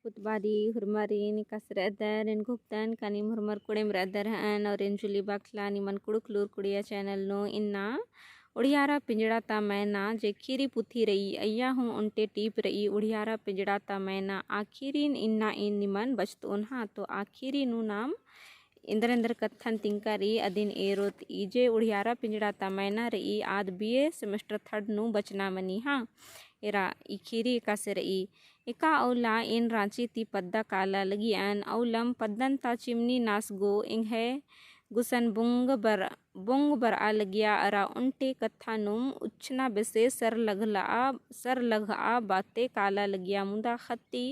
putbadi hurmari ni kasredar en guptan kanim hurmar kudem radar han और इन जुली बाखला निमन कुड़ुकलूर कुड़िया channel no इन्ना उड़ियारा पिंजड़ा ता मैना जे खीरी पुथी रही अय्या हूँ उनटे टीप रही उड़ियारा पिंजड़ा ता मैना आखिरीन इन्ना इन निमन बचतोन हाँ तो आखिरी नु नाम इंद्रेंद्र कत्थन तिंकारी अदिन एरोत इजे उड़ियारा पिंजड़ा ता मैना रही आद बीए सेमेस्टर थर्ड नु बचना मनी हाँ एरा इखीरी का से रही इका औला इन रांची ती पद्दा काला लगी एन औलम पद्दन ता चिमनी नास गो इंग है गुसन बुंग बर आ लगिया अरा उनटे कत्था नुम उच्छना बेसे सर लगा बाते काला लगिया मुंदा खत्ती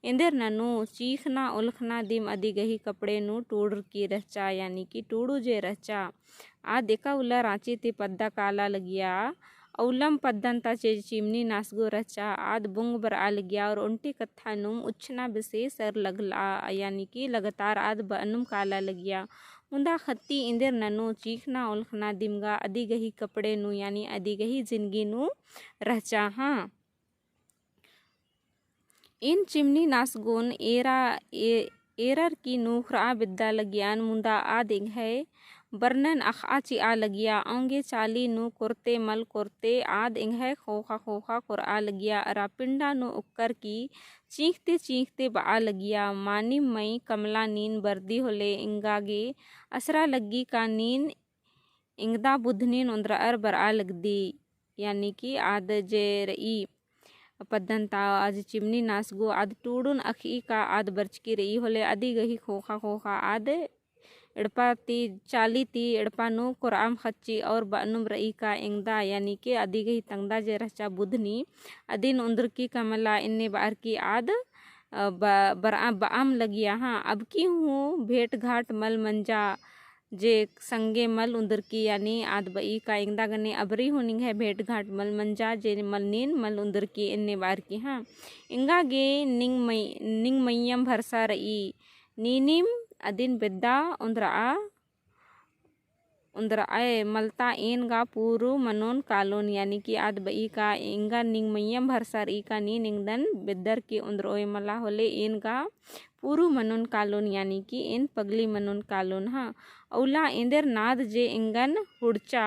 इंदर ननु चीखना उलखना दिम अदी गही कपड़े नु टूड़ की रहचा यानी कि टूड़ू जे रहचा आ देखा उला रांची ती पद्दा काला लगिया औलम पद्दंता चे चिमनी नासगो रचा आद बुंग बर आ लगिया और उनटी कत्था नुम उच्छना बेसे सर लगला यानी कि लगातार आद बनुम काला लगिया मुंदा खत्ती इंदर ननु चीखना उलखना दिमगा अदी गही कपड़े नु यानी अदी गही जिंदगी नु रहचा हाँ इन चिमनी नासगोन एरर की नूखरा बिद्दा लगियान मुंदा आदिंग है बर्नन अखाची आ लगिया आंगे चाली नु कुर्ते मल कुर्ते आद इंग है खोखा कुर आ लगिया अरा पिंडा नु उक्कर की चीखते बा लगिया मानी मई कमला नीन बर्दी होले इंगागे असरा लगी का नीन इंगदा बुधनीन उंद्रा अर बर आ लगदी यानी कि आद जे रई पद्दंता आज चिमनी नासगो आद टूडुन अखी का आद बर्चकी रही होले अदी गही खोखा आद एड़पा ती चाली ती एड़पा नु कुराम खच्ची और बनुम रई का इंगदा यानी कि अदी गही तंगदा जे रचा बुधनी अदिन उंदर की कमला इन्ने बार की आद बाम लगिया हाँ अब की हूँ भेंट घाट मल मंजा जे संगे मल उंदर की यानी आद बई का इंगदा गने अबरी होनिंग है भेंट घाट मल मंजा जे मल नीन मल उंदर की इन्ने बार की हाँ इंगा गे निंग मय्यम भरसा रई नीनिम अदिन बिद्दा उंदरा मलता इन गा पूरु मनोन कालोन यानी कि आद बई का इंगा निंग मय्यम भरसर ई का नी निंगदन बिद्दर के उंदरोय मला होले इन गा पूरु मनोन कालोन यानी कि इन पगली मनोन कालोन हाँ औला इंदर नाद जे इंगन हुड़चा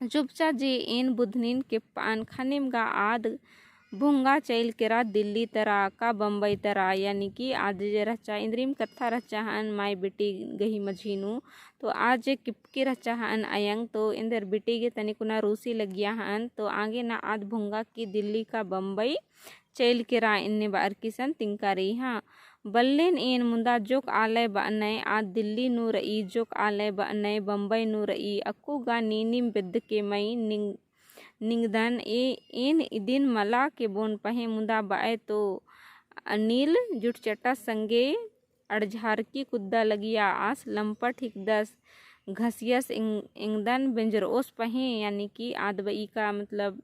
चुपचा जे इन बुधनीन के पान खनिम गा आद भुंगा चैल केरा दिल्ली तरा का बम्बई तरा यानी कि आज जे रचा इंद्रिम कत्था रचा हन माई बेटी गही मझीनु तो आज जे किपके रचा हन अयंग तो इंदर बेटी के तनिकुना रूसी लगिया हन तो आगे ना आद भुंगा की दिल्ली का बम्बई चैल केरा इन्ने बार किसन तिंकारी हाँ बल्लेन इन मुंदा जोक आलय बअनय आद दिल्ली नु रई जोक आलय बअनय बम्बई नु रई अक्कू गा नीनिम बिद्द के मई निंगदन इन दिन मला के बोन पहे मुंदा बाए तो अनिल जुटचटा संगे अड़झार की कुद्दा लगिया आस लंपट हिकदस घसियस इंगदन बेंजरोस पहे यानी कि आद बई का मतलब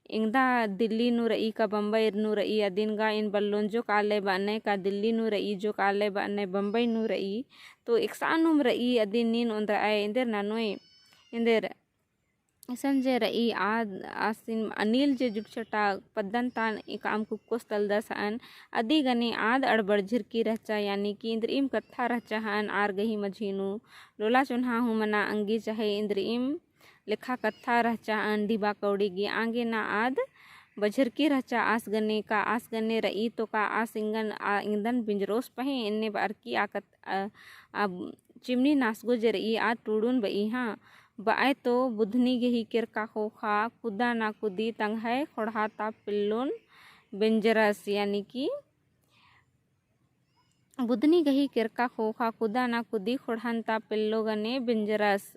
इंगदा दिल्ली नु रई का बम्बई नु रई अदिन गा इन बल्लोन जो काले बने का दिल्ली नु रई जो काले बने बम्बई नु रई तो एकसानुम रई अदिन नीन उंदर आए इंदर नानोय इंदर संजय रई आसिन अनिल जे जुटछटा पद्दन तान काम कुकोस तलदस अन अदी गने आद अड़बड़ झिरकी रहचा यानी कि इंद्रिम कत्था रहचा हन आर गही मझीनु लोला चुन्हा हूँ मना अंगी चाहे इंद्रिम लेखा कत्था रहचा अन डिबा कौड़ी गी आगे ना आद बझरकी रहचा आस गने रई तो का आस इंगदन बिंजरोस पहे इन्ने बार की चिमनी नासगो जे रई आद टूडून बई हाँ बाए तो बुधनी गही किरका खोखा कुदा ना कुदी तंग है खोड़हाता पिल्लोन बेंजरस यानी कि बुधनी गही किरका खोखा कुदा ना कुदी खोड़हनता पिल्लो गने बेंजरस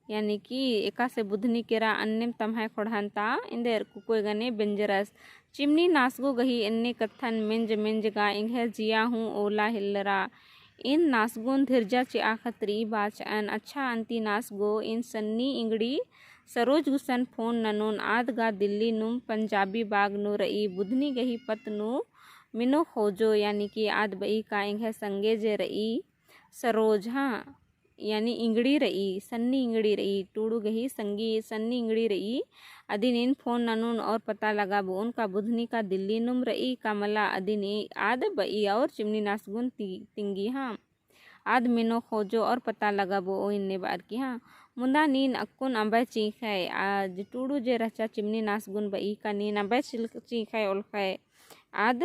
यानी कि एका से बुधनी केरा अन्यम तम है खोड़हनता इंदेर कुकोय गने बेंजरस चिमनी नासगो गही इन्ने कत्थन मिंज गा इंग जिया हूँ ओला हिल्लरा इन नासगोन धीरजा चे आखतरी बाचन अच्छा अंती नासगो इन सन्नी इंगड़ी सरोज गुसन फोन ननोन आद गा दिल्ली नुम पंजाबी बाग नु रई बुधनी गही पत नु मिनो खोजो यानी कि आद बई का इंग संगे जे रई सरोज हाँ यानी इंगड़ी रही सन्नी इंगड़ी रही टूडू गही संगी सन्नी इंगड़ी रही अदिन फोन ननुन और पता लगा वो उनका बुधनी का दिल्ली नुम रही कमला अदिन आद बई और चिमनी नासगुन तिंगी हाँ आद मिनो खोजो और पता लगा वो इन्ने बार की हाँ मुंदा नीन अक्कुन अंबे चीख है आज टूडू जे रचा चिमनी नासगुन बई का नीन अंबे चीख है ओल्ख है आद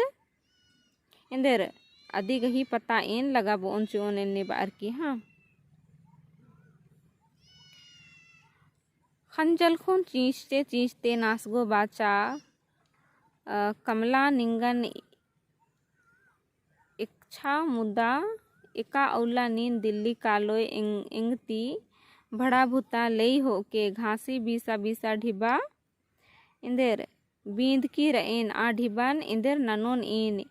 इंदर अदी गही पता इन लगा वो उन चोन इन्ने बार की हाँ खंजल खून चींचते चींचते नासगो बाचा कमला निंगन इच्छा मुद्दा एका औला नीन दिल्ली कालोय इंगती भड़ा भूता लई हो के घासी बीसा बीसा ढिबा इंदेर बींद की रईन आ ढिबान इंदेर ननोन इन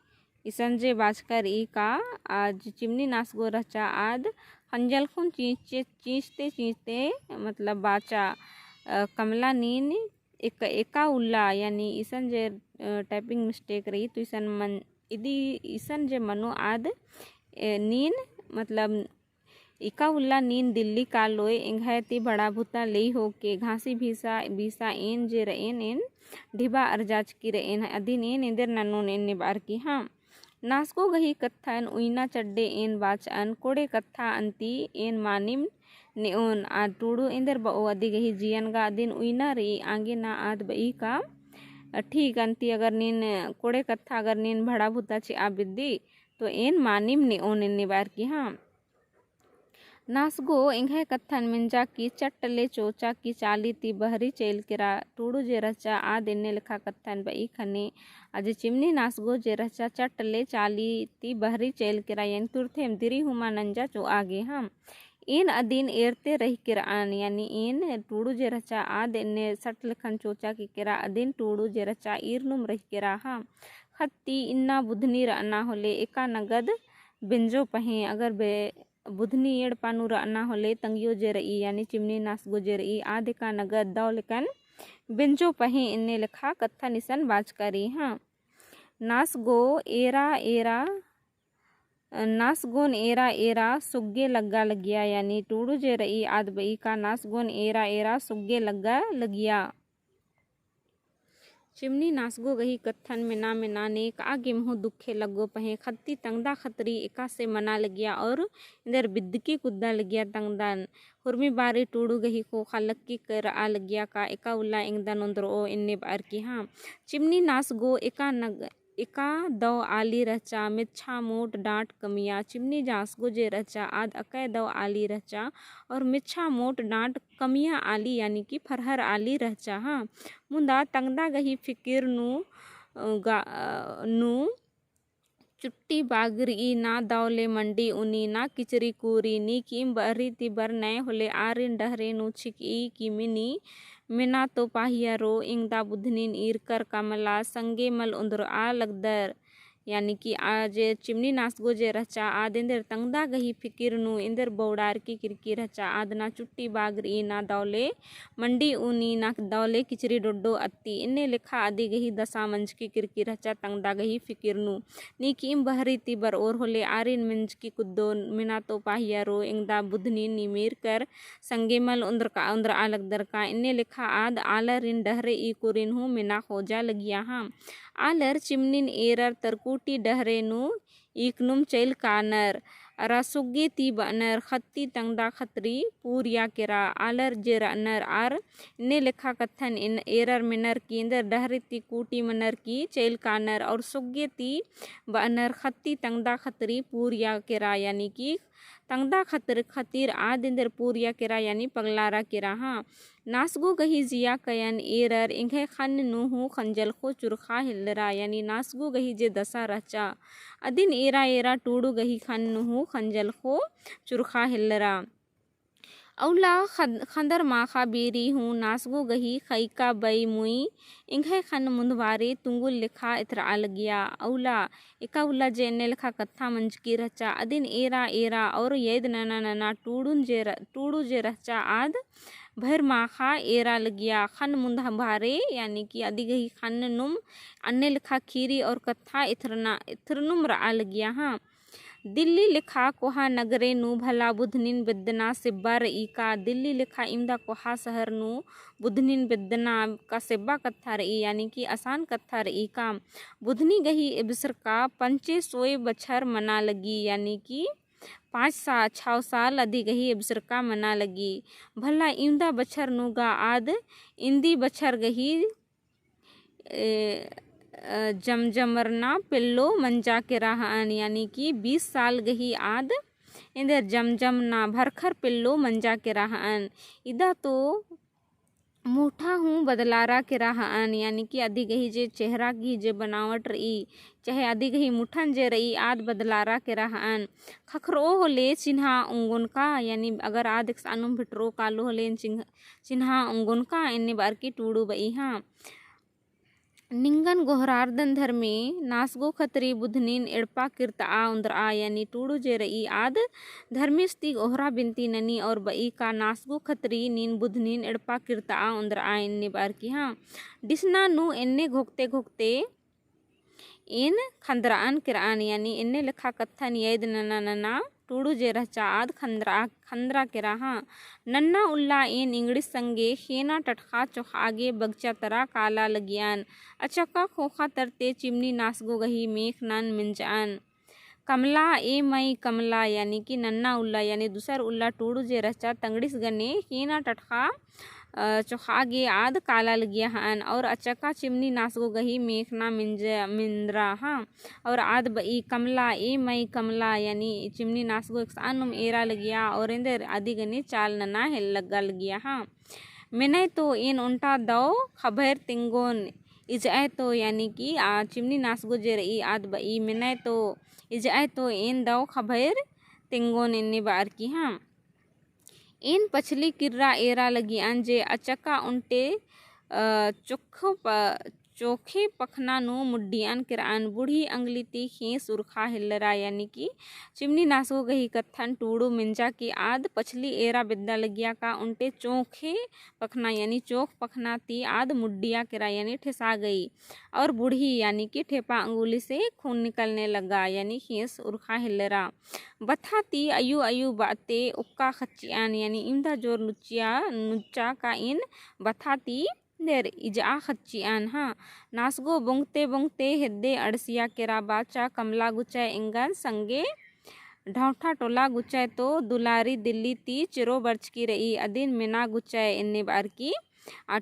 इसंजे बाजकर ई का आज चिमनी नासगो रचा आद खंजल खून चींचते चींचते मतलब बाचा कमला नीन एका उल्ला यानी ईसन जे टाइपिंग मिस्टेक रही तो ईसन मन इदी ईसन जे मनो आद नीन मतलब इका उल्ला नीन दिल्ली का लोय इंघती बड़ा भूता ले हो के घासी भीसा बीसा इन जे रेन इन ढिबा अर्जाज की रेन अधीन इन इंदर ननोन इन निबार की हाँ नासको गही कत्थन उइना चड्डे इन बाचन कोड़े कत्था अंती इन मानिम नेओन आ टूडू इंदर बो अदी गही जियन गा दिन उइना रही आगे ना आद बई का ठीक अंती अगर नीन कोड़े कत्था अगर नीन भड़ा भूता ची आ बिद्दी तो इन मानिम नेओन इन निबार की हाँ नासगो इंघे कत्थन मिंजा की चट्टले चोचा की चाली ती बहरी चेल किरा टूडू जे रचा आ दिन्ने लिखा कत्थन बई खने आज चिमनी नासगो जे रचा चट्टले चाली ती बहरी चेल किरा यानी तुरथेम दिरी हुमा नंजा चो आगे हम इन अधीन एरते रही किरान यानी इन टूडू जे रचा आ दिन्ने सट लिखन चोचा की किरा अधीन टूडू जे रचा ईरनुम रही किरा हम खत्ती इन्ना बुधनी रना होले एका नगद बिंजो पहे अगर बे बुधनी एड़ पानु रना होले तंगियो जे रही यानी चिमनी नासगो जे रही आधे का नगद दौ लेकन बिंजो पहे इन्ने लिखा कत्था निसन बाज करी हाँ नासगो एरा एरा नासगोन एरा एरा सुग्गे लग्गा लगिया यानी टूडू जे रही आद बई का नासगोन एरा एरा सुग्गे लग्गा लगिया चिमनी नासगो गही कत्थन में ना नेक आगे मुँह दुखे लगो पहे खत्ती तंगदा खतरी एका से मना लगिया और इधर बिद्दकी कुद्दा लगिया तंगदान हुर्मी बारी टूडू गही को खालक्की कर आ लगिया का एका उल्ला इंगदान उंदर ओ इन्ने बार की हाँ चिमनी नासगो एका दौ आली रचा मिच्छा मोट डांट कमिया चिमनी जासगो जे रचा आद अकै दौ आली रचा और मिच्छा मोट डांट कमिया आली यानी कि फरहर आली रचा हाँ मुंदा तंगदा गही फिकिर नु चुट्टी बागरी ना दौले मंडी उनी ना किचरी कूरी नी किम बहरी तिबर नए होले आरिन डहरे नु छिकी की मिनी मिना तो पाहिया रो इंगदा बुधनीन ईरकर कमला संगे मल उंदर आ लगदर यानी कि आज चिमनी नासगो जे रचा आद इंदर तंगदा गही फिकिर नु इंदर बौड़ार की किरकी रचा आद ना चुट्टी बागरी ना दौले मंडी ऊनी ना दौले किचरी डोडो अत्ती इन्ने लिखा आदि गही दशा मंज की किरकी रचा तंगदा गही फिकिर नु नी कीम बहरी तिबर और होले आरिन मंज की कुद्दो मिना तो पाहिया रो इंगदा बुधनी निमीर कर संगे मल उंदर आलग दर का इन्ने लिखा आद आलर इन डहरे ई कुरिन हूँ मिना खोजा लगिया हाँ आलर चिमनिन एरर तरकुटी डहरे नु इकनुम चैल कानर रसुगे ती बनर खत्ती तंगदा खतरी पूरिया केरा आलर जे रनर आर ने लिखा कथन इन एरर मिनर की इंदर डहरे ती कूटी मनर की चैल कानर और सुगे ती बनर खत्ती तंगदा खतरी पूरिया केरा यानी कि तंगदा खतीर आद इंदर पूरिया केरा यानी पगलारा केरा हाँ नासगो गही जिया कयन एरर इंघे खन नुहु खंजल खो चुरखा हिल्लरा यानी नासगो गही जे दशा रचा अदिन एरा एरा टूडू गही खन नुहु खंजल खो चुरखा हिल्लरा औला खंदर माखा बेरी हूँ नासगो गही खैका बई मुई इंघे खन मुंदवारे तुंगुल लिखा इतरा अलगिया औला एका उल्ला जे ने लिखा कत्था मंज की रचा अदिन एरा एरा और येद नना नना टूडू जे रचा आद भर माखा एरा लगिया खन मुंदा भारे यानी कि आदि गही खन नुम अन्य लिखा खीरी और कत्था इथरनुम रा लगिया हाँ दिल्ली लेखा कोहा नगरे नु भला बुधनिन बेदना सेब्बा रई का। दिल्ली लेखा इमदा कोहा शहर नु बुधनिन बेदना का सेब्बा कत्था रई यानी कि आसान कत्था रई का। बुधनी गही एबसर का 500 बछर मना लगी यानी कि 6 साल अधिक ही एबसर का मना लगी। भला इमदा बछर नुगा आद इंदी बछर गही जमजमरना पिल्लो मंजा के राहन यानी कि 20 साल गही आद इंदर जमजमना भरखर पिल्लो मंजा के राहन। इदा तो मोटा हूँ बदलारा के राहन यानी कि अधिक ही जे चेहरा की जे बनावट रही चाहे अधिक ही मुठन जे रही आद बदलारा के राहन। खखरो होले चिन्हा उंगुन का यानी अगर आद एक सानुम भिटरो कालो होले चिन्हा उंगुन का इन्ने बार की टूडू बई हाँ। निंगन गोहरार्दन धर्मे नासगो खतरी बुधनीन एड़पा किरता उंदरा यानी टूडू जे रई आद धर्मिस्ती ओहरा बिनती ननी और बई का नासगो खतरी नीन बुधनीन एड़पा किरता उंदरा इन्ने बार की हाँ। डिसना नु इन्ने घोकते घोकते इन खंदरान किरान यानी इन्ने लिखा कत्थन यद नना नना टूडू जे रहचा आद खंदरा के रहा। नन्ना उल्ला इन इंग्लिश संगे खेना टटखा चौहागे बगचा तरा काला लगियान। अचक्का खोखा तरते चिमनी नासगो गही मेख नन मिंजान। कमला ए मई कमला यानी कि नन्ना उल्ला यानी दूसर उल्ला टूडू जे रहचा तंगड़िस गने खेना टटखा चौहागे आद काला लगिया हन। और अचक्का चिमनी नासगो गही मेखना मिंद्रा हाँ। और आद बई कमला ए मई कमला यानी चिमनी नासगो एक सानुम एरा लगिया और इंदर आदि गने चाल नना हेल लगा लगिया हाँ। मैंने तो इन उल्टा दो खबर तिंगोन इजाए तो यानी कि चिमनी नासगो जे रही आद बई मैंने तो इजाए तो इन दो खबर तिंगोन इन्ने बार की हाँ। इन पछली किर्रा एरा लगी अंजे अचक्का उन्टे चोखे पखना नु मुड्डियान किरान बूढ़ी अंगली ती खेस उर्खा हिल्लरा यानी कि चिमनी नासो गही कत्थन टूडू मिंजा की आद पछली एरा बिद्दा लगिया का उन्टे चोखे पखना यानी चोख पखना ती आद मुड्डिया किरा यानी ठेसा गई। और बूढ़ी यानी कि ठेपा अंगुली से खून निकलने लगा यानी खेस उर्खा हिल्लरा। बथा ती अयु अयु बाते उक्का खच्चियान यानी इमदा जोर नुच्चा का इन बथा ती देर इजा खच्चियान हाँ। नासगो बोंगते बोंगते हेद्दे अड़सिया केरा बाचा कमला गुचाय इंगन संगे ढौठा टोला गुचाय तो दुलारी दिल्ली ती चिरो बर्च की रही अदिन मिना गुचाय इन्ने बार की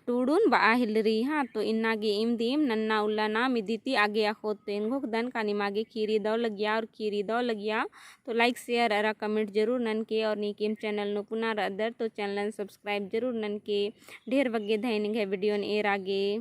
टूडून बा हिलरी हाँ। तो इन्नागे इम दीम नन्ना उल्ला नाम इदिती आगे आखो तो इनको दन का निमागे खीरी दो लगिया और खीरी दो लगिया तो लाइक शेयर अरा कमेंट जरूर नन के और नीकेम चैनल नो पुनः अदर तो चैनल सब्सक्राइब जरूर नन के ढेर बग्गे धैनिंग है वीडियो एर आगे।